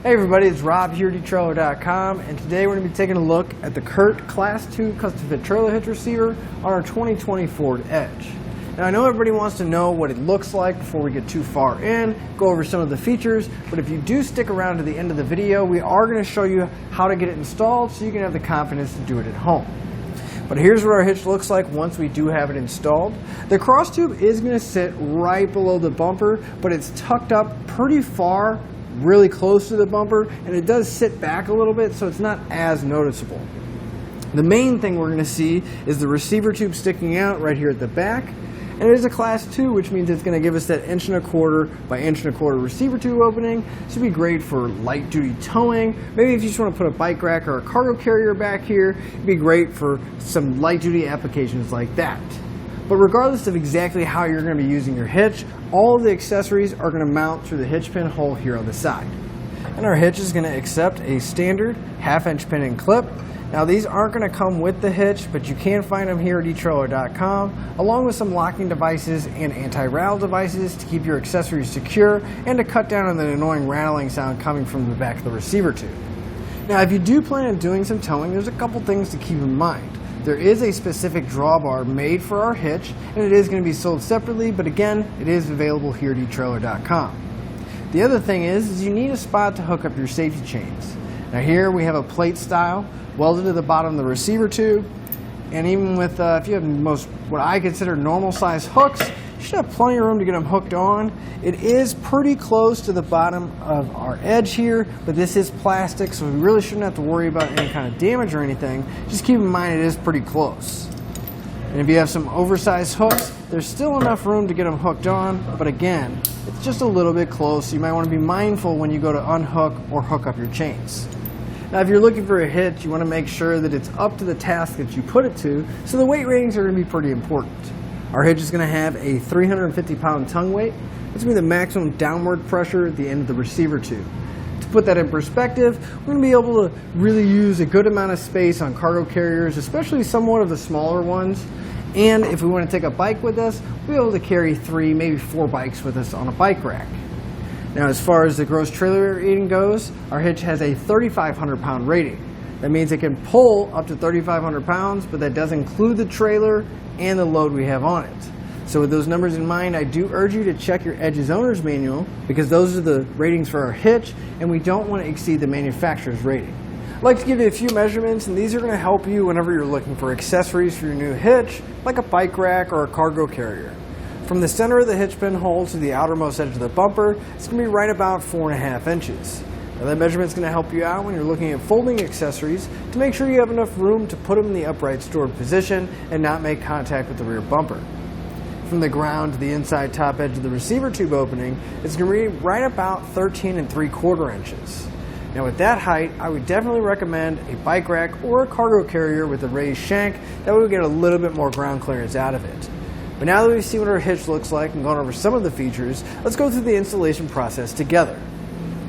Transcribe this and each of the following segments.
Hey everybody, it's Rob here at etrailer.com, and today we're going to be taking a look at the CURT Class 2 Custom Fit Trailer Hitch Receiver on our 2020 Ford Edge. Now I know everybody wants to know what it looks like before we get too far in, go over some of the features, but if you do stick around to the end of the video, we are going to show you how to get it installed so you can have the confidence to do it at home. But here's what our hitch looks like once we do have it installed. The cross tube is going to sit right below the bumper, but it's tucked up pretty far, really close to the bumper, and it does sit back a little bit, so it's not as noticeable. The main thing we're going to see is the receiver tube sticking out right here at the back, and it is a Class 2, which means it's going to give us that 1¼ by 1¼ receiver tube opening. This would be great for light duty towing. Maybe if you just want to put a bike rack or a cargo carrier back here, it'd be great for some light duty applications like that. But regardless of exactly how you're going to be using your hitch, all of the accessories are going to mount through the hitch pin hole here on the side. And our hitch is going to accept a standard 1/2" pin and clip. Now these aren't going to come with the hitch, but you can find them here at etrailer.com, along with some locking devices and anti-rattle devices to keep your accessories secure and to cut down on the annoying rattling sound coming from the back of the receiver tube. Now if you do plan on doing some towing, there's a couple things to keep in mind. There is a specific drawbar made for our hitch, and it is going to be sold separately, but again, it is available here at etrailer.com. The other thing is you need a spot to hook up your safety chains. Now here we have a plate style welded to the bottom of the receiver tube, and even with if you have what I consider normal size hooks, you should have plenty of room to get them hooked on. It is pretty close to the bottom of our edge here, but this is plastic, so we really shouldn't have to worry about any kind of damage or anything. Just keep in mind it is pretty close. And if you have some oversized hooks, there's still enough room to get them hooked on, but again, it's just a little bit close, so you might want to be mindful when you go to unhook or hook up your chains. Now if you're looking for a hitch, you want to make sure that it's up to the task that you put it to, so the weight ratings are going to be pretty important. Our hitch is going to have a 350-pound tongue weight. That's going to be the maximum downward pressure at the end of the receiver tube. To put that in perspective, we're going to be able to really use a good amount of space on cargo carriers, especially somewhat of the smaller ones. And if we want to take a bike with us, we'll be able to carry 3, maybe 4 bikes with us on a bike rack. Now as far as the gross trailer rating goes, our hitch has a 3,500-pound rating. That means it can pull up to 3,500 pounds, but that does include the trailer and the load we have on it. So with those numbers in mind, I do urge you to check your Edge's owner's manual, because those are the ratings for our hitch, and we don't want to exceed the manufacturer's rating. I'd like to give you a few measurements, and these are going to help you whenever you're looking for accessories for your new hitch, like a bike rack or a cargo carrier. From the center of the hitch pin hole to the outermost edge of the bumper, it's going to be right about 4.5 inches. Now that measurement is going to help you out when you're looking at folding accessories to make sure you have enough room to put them in the upright stored position and not make contact with the rear bumper. From the ground to the inside top edge of the receiver tube opening, it's going to be right about 13.75 inches. Now with that height, I would definitely recommend a bike rack or a cargo carrier with a raised shank. That way we get a little bit more ground clearance out of it. But now that we've seen what our hitch looks like and gone over some of the features, let's go through the installation process together.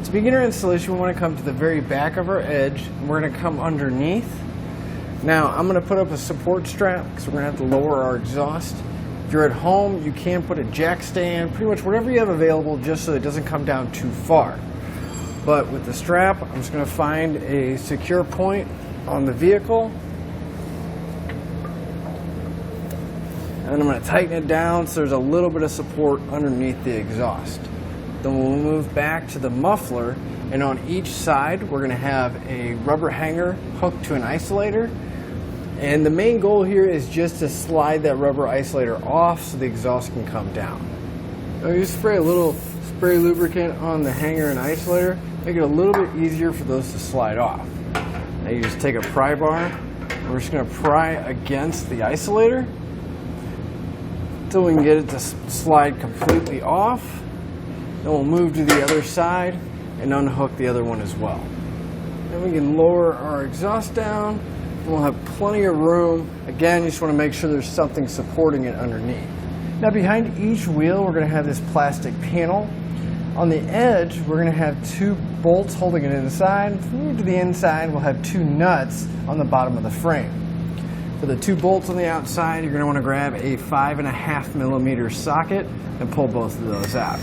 To begin our installation, we want to come to the very back of our edge, and we're going to come underneath. Now I'm going to put up a support strap because we're going to have to lower our exhaust. If you're at home, you can put a jack stand, pretty much whatever you have available, just so it doesn't come down too far. But with the strap, I'm just going to find a secure point on the vehicle, and then I'm going to tighten it down so there's a little bit of support underneath the exhaust. Then we'll move back to the muffler, and on each side we're going to have a rubber hanger hooked to an isolator. And the main goal here is just to slide that rubber isolator off so the exhaust can come down. Now you spray a little spray lubricant on the hanger and isolator, make it a little bit easier for those to slide off. Now you just take a pry bar, and we're just going to pry against the isolator until we can get it to slide completely off. Then we'll move to the other side and unhook the other one as well. Then we can lower our exhaust down, and we'll have plenty of room. Again, you just want to make sure there's something supporting it underneath. Now behind each wheel, we're going to have this plastic panel. On the edge, we're going to have 2 bolts holding it inside. If we move to the inside, we'll have 2 nuts on the bottom of the frame. For the 2 bolts on the outside, you're going to want to grab a 5.5mm socket and pull both of those out.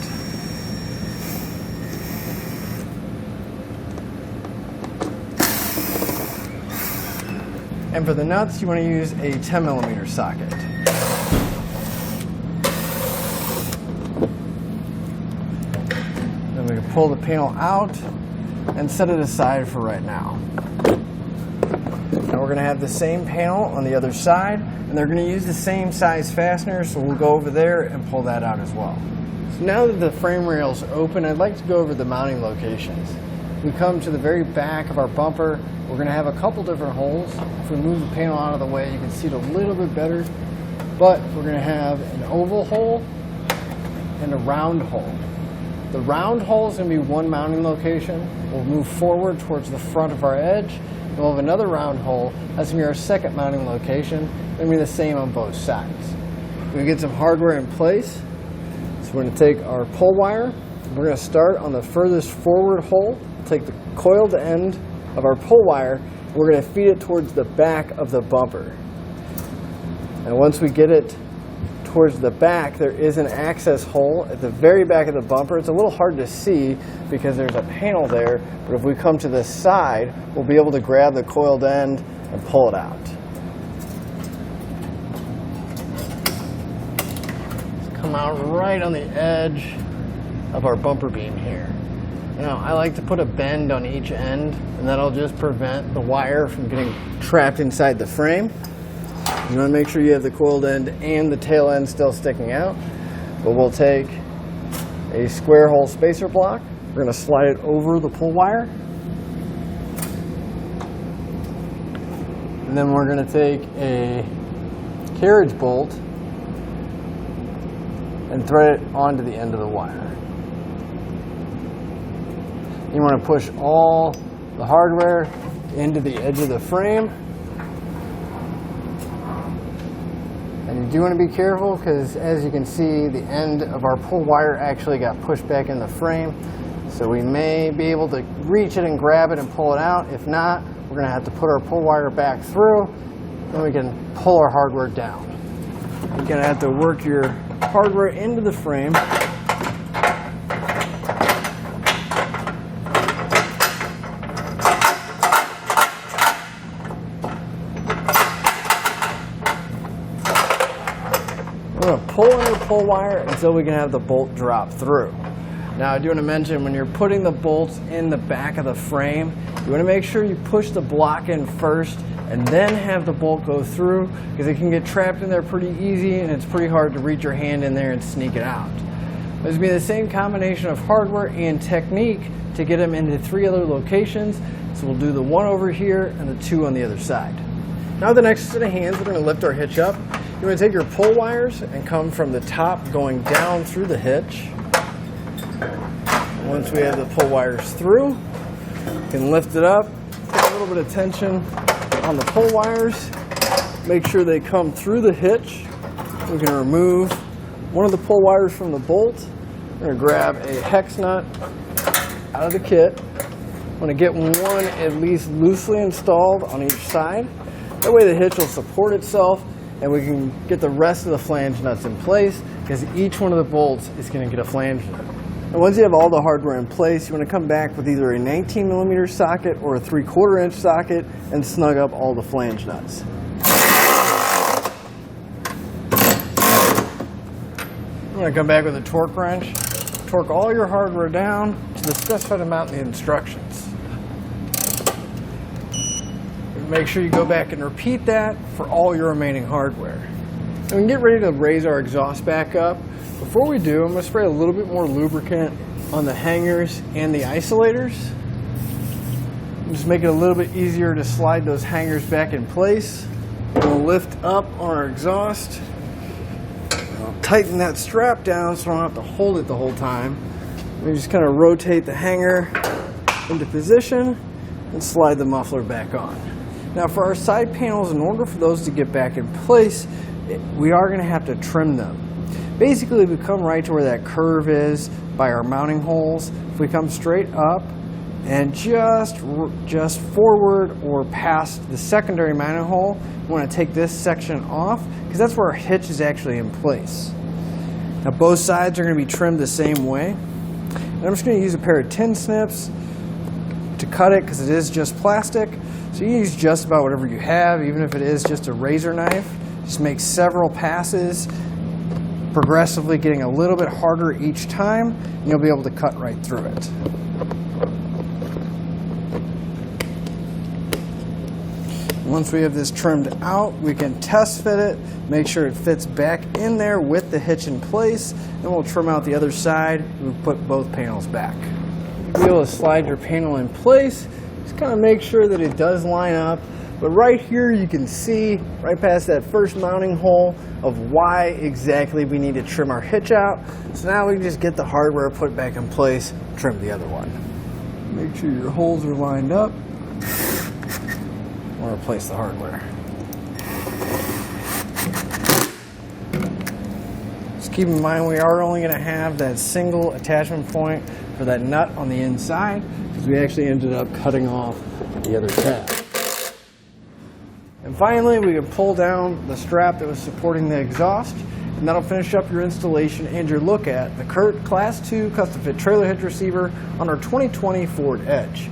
And for the nuts, you want to use a 10mm socket. Then we can pull the panel out and set it aside for right now. Now we're going to have the same panel on the other side, and they're going to use the same size fastener, so we'll go over there and pull that out as well. So now that the frame rail's open, I'd like to go over the mounting locations. We come to the very back of our bumper. We're going to have a couple different holes. If we move the panel out of the way, you can see it a little bit better. But we're going to have an oval hole and a round hole. The round hole is going to be one mounting location. We'll move forward towards the front of our edge. And we'll have another round hole. That's going to be our second mounting location. It's going to be the same on both sides. We get some hardware in place. So we're going to take our pull wire. We're going to start on the furthest forward hole. Take the coiled end of our pull wire, and we're going to feed it towards the back of the bumper. And once we get it towards the back, there is an access hole at the very back of the bumper. It's a little hard to see because there's a panel there, but if we come to the side, we'll be able to grab the coiled end and pull it out. Let's come out right on the edge of our bumper beam here. Now, I like to put a bend on each end, and that'll just prevent the wire from getting trapped inside the frame. You want to make sure you have the coiled end and the tail end still sticking out. But we'll take a square hole spacer block. We're going to slide it over the pull wire. And then we're going to take a carriage bolt and thread it onto the end of the wire. You want to push all the hardware into the edge of the frame. And you do want to be careful because, as you can see, the end of our pull wire actually got pushed back in the frame. So we may be able to reach it and grab it and pull it out. If not, we're going to have to put our pull wire back through. Then we can pull our hardware down. You're going to have to work your hardware into the frame. We're going to pull on your pull wire until we can have the bolt drop through. Now, I do want to mention, when you're putting the bolts in the back of the frame, you want to make sure you push the block in first and then have the bolt go through, because it can get trapped in there pretty easy and it's pretty hard to reach your hand in there and sneak it out. There's going to be the same combination of hardware and technique to get them into 3 other locations. So we'll do the one over here and the 2 on the other side. Now, the next set of hands, we're going to lift our hitch up. You're going to take your pull wires and come from the top going down through the hitch. Once we have the pull wires through, you can lift it up, put a little bit of tension on the pull wires, make sure they come through the hitch. We can remove one of the pull wires from the bolt. We're going to grab a hex nut out of the kit. I'm going to get one at least loosely installed on each side. That way the hitch will support itself, and we can get the rest of the flange nuts in place, because each one of the bolts is going to get a flange nut. And once you have all the hardware in place, you want to come back with either a 19mm socket or a 3/4 inch socket and snug up all the flange nuts. I'm going to come back with a torque wrench, torque all your hardware down to the specified amount in the instructions. Make sure you go back and repeat that for all your remaining hardware. And we can get ready to raise our exhaust back up. Before we do, I'm going to spray a little bit more lubricant on the hangers and the isolators. Just make it a little bit easier to slide those hangers back in place. We'll lift up on our exhaust. I'll tighten that strap down so I don't have to hold it the whole time. We just kind of rotate the hanger into position and slide the muffler back on. Now, for our side panels, in order for those to get back in place, we are going to have to trim them. Basically, we come right to where that curve is by our mounting holes. If we come straight up and just forward or past the secondary mounting hole, we want to take this section off, because that's where our hitch is actually in place. Now, both sides are going to be trimmed the same way. And I'm just going to use a pair of tin snips to to cut it because it is just plastic. So you use just about whatever you have, even if it is just a razor knife. Just make several passes, progressively getting a little bit harder each time, and you'll be able to cut right through it. Once we have this trimmed out, we can test fit it, make sure it fits back in there with the hitch in place, then we'll trim out the other side and we'll put both panels back. You'll be able to slide your panel in place, just kind of make sure that it does line up. But right here you can see right past that first mounting hole of why exactly we need to trim our hitch out. So now we can just get the hardware put back in place, trim the other one. Make sure your holes are lined up. Or replace the hardware. Just keep in mind we are only going to have that single attachment point for that nut on the inside because we actually ended up cutting off the other tab. And finally we can pull down the strap that was supporting the exhaust, and that'll finish up your installation and your look at the CURT Class 2 Custom Fit Trailer Hitch Receiver on our 2020 Ford Edge.